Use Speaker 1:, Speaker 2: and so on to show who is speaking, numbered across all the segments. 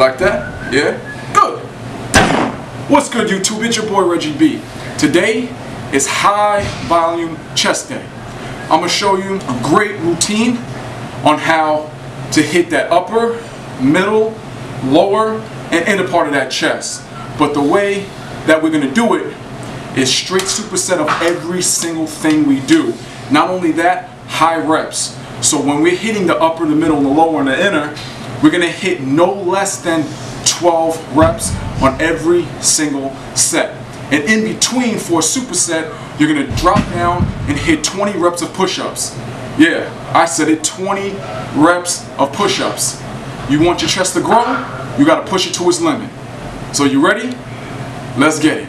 Speaker 1: Like that? Yeah? Good. What's good, YouTube? It's your boy Reggie B. Today is high volume chest day. I'm going to show you a great routine on how to hit that upper, middle, lower, and inner part of that chest. But the way that we're going to do it is straight superset of every single thing we do. Not only that, high reps. So when we're hitting the upper, the middle, the lower, and the inner, we're going to hit no less than 12 reps on every single set. And in between, for a superset, you're going to drop down and hit 20 reps of push-ups. Yeah, I said it, 20 reps of push-ups. You want your chest to grow, you got to push it to its limit. So you ready? Let's get it.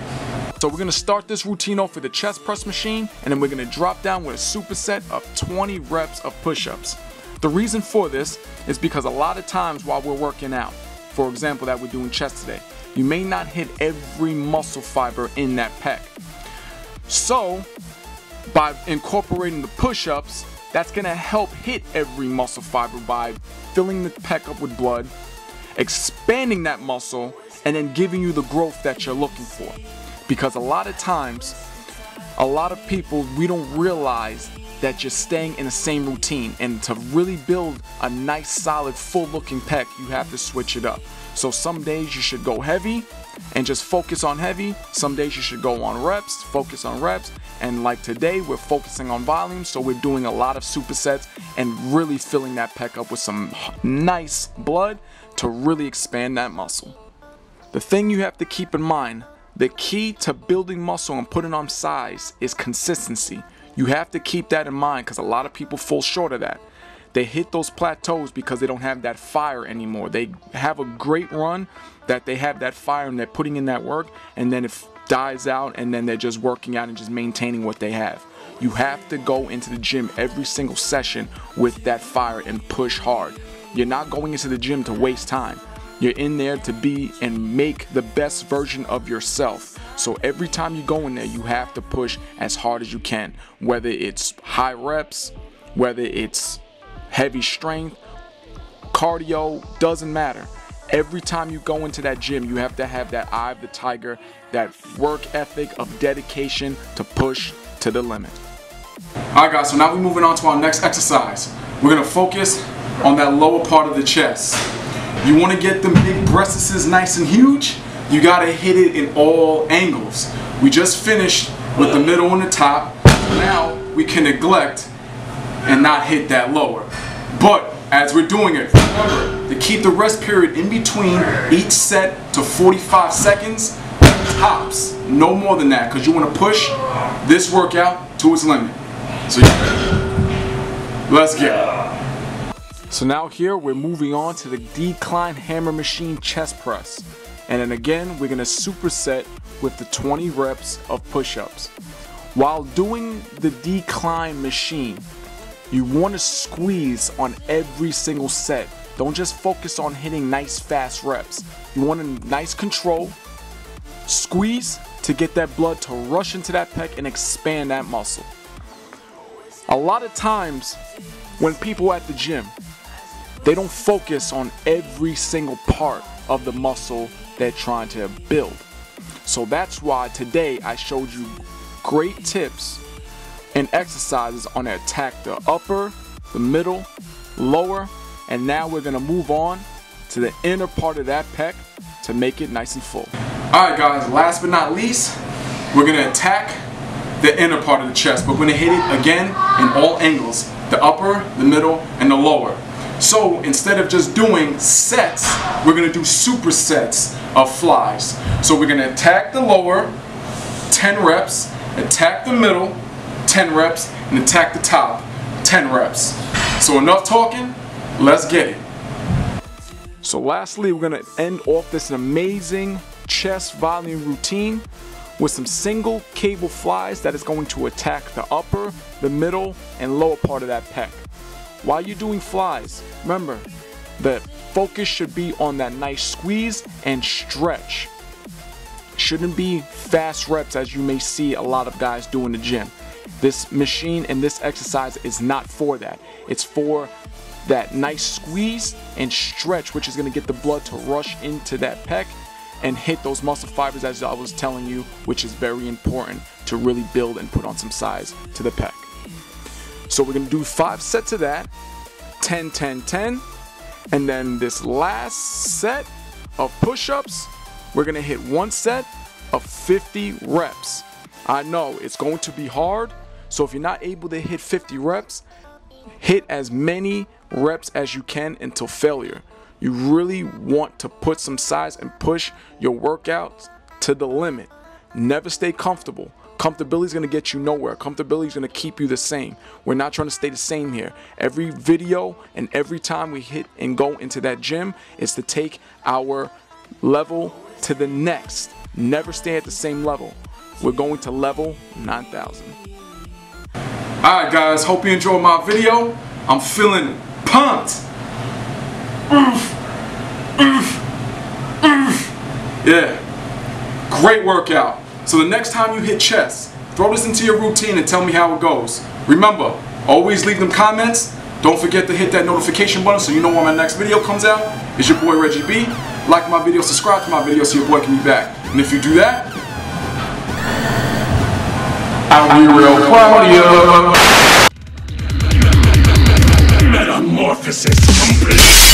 Speaker 1: So we're going to start this routine off with a chest press machine, and then we're going to drop down with a superset of 20 reps of push-ups. The reason for this is because a lot of times while we're working out, for example that we're doing chest today, you may not hit every muscle fiber in that pec. So by incorporating the push-ups, that's going to help hit every muscle fiber by filling the pec up with blood, expanding that muscle, and then giving you the growth that you're looking for. Because a lot of times, a lot of people, we don't realize that you're staying in the same routine, and to really build a nice solid full looking pec, you have to switch it up. So some days you should go heavy and just focus on heavy. Some days you should go on reps, focus on reps. And like today, we're focusing on volume, so we're doing a lot of supersets and really filling that pec up with some nice blood to really expand that muscle. The thing you have to keep in mind, the key to building muscle and putting on size is consistency. You have to keep that in mind because a lot of people fall short of that. They hit those plateaus because they don't have that fire anymore. They have a great run that they have that fire and they're putting in that work, and then it dies out, and then they're just working out and just maintaining what they have. You have to go into the gym every single session with that fire and push hard. You're not going into the gym to waste time. You're in there to be and make the best version of yourself. So every time you go in there, you have to push as hard as you can. Whether it's high reps, whether it's heavy strength, cardio, doesn't matter. Every time you go into that gym, you have to have that eye of the tiger, that work ethic of dedication to push to the limit. Alright guys, so now we're moving on to our next exercise. We're going to focus on that lower part of the chest. You want to get them big breasts nice and huge, you got to hit it in all angles. We just finished with the middle and the top. Now we can neglect and not hit that lower. But as we're doing it, remember to keep the rest period in between each set to 45 seconds tops. No more than that, because you want to push this workout to its limit. So let's get it. So now here we're moving on to the decline hammer machine chest press. And then again, we're going to superset with the 20 reps of push-ups. While doing the decline machine, you want to squeeze on every single set. Don't just focus on hitting nice fast reps. You want a nice control, squeeze to get that blood to rush into that pec and expand that muscle. A lot of times when people are at the gym, they don't focus on every single part of the muscle they're trying to build. So that's why today I showed you great tips and exercises on to attack the upper, the middle, lower, and now we're going to move on to the inner part of that pec to make it nice and full. Alright guys, last but not least, we're going to attack the inner part of the chest, but we're going to hit it again in all angles, the upper, the middle, and the lower. So instead of just doing sets, we're going to do supersets of flies. So we're going to attack the lower, 10 reps, attack the middle, 10 reps, and attack the top, 10 reps. So enough talking, let's get it. So lastly, we're going to end off this amazing chest volume routine with some single cable flies that is going to attack the upper, the middle, and lower part of that pec. While you're doing flies, remember, the focus should be on that nice squeeze and stretch. Shouldn't be fast reps as you may see a lot of guys do in the gym. This machine and this exercise is not for that. It's for that nice squeeze and stretch, which is going to get the blood to rush into that pec and hit those muscle fibers, as I was telling you, which is very important to really build and put on some size to the pec. So we're going to do 5 sets of that, 10, 10, 10, and then this last set of push-ups, we're going to hit 1 set of 50 reps. I know it's going to be hard, so if you're not able to hit 50 reps, hit as many reps as you can until failure. You really want to put some size and push your workouts to the limit. Never stay comfortable. Comfortability is going to get you nowhere. Comfortability is going to keep you the same. We're not trying to stay the same here. Every video and every time we hit and go into that gym is to take our level to the next. Never stay at the same level. We're going to level 9,000. Alright guys, hope you enjoyed my video. I'm feeling pumped. Yeah, great workout. So the next time you hit chest, throw this into your routine and tell me how it goes. Remember, always leave them comments. Don't forget to hit that notification button so you know when my next video comes out. It's your boy Reggie B. Like my video, subscribe to my video so your boy can be back. And if you do that, I'll be real proud of you. Metamorphosis complete.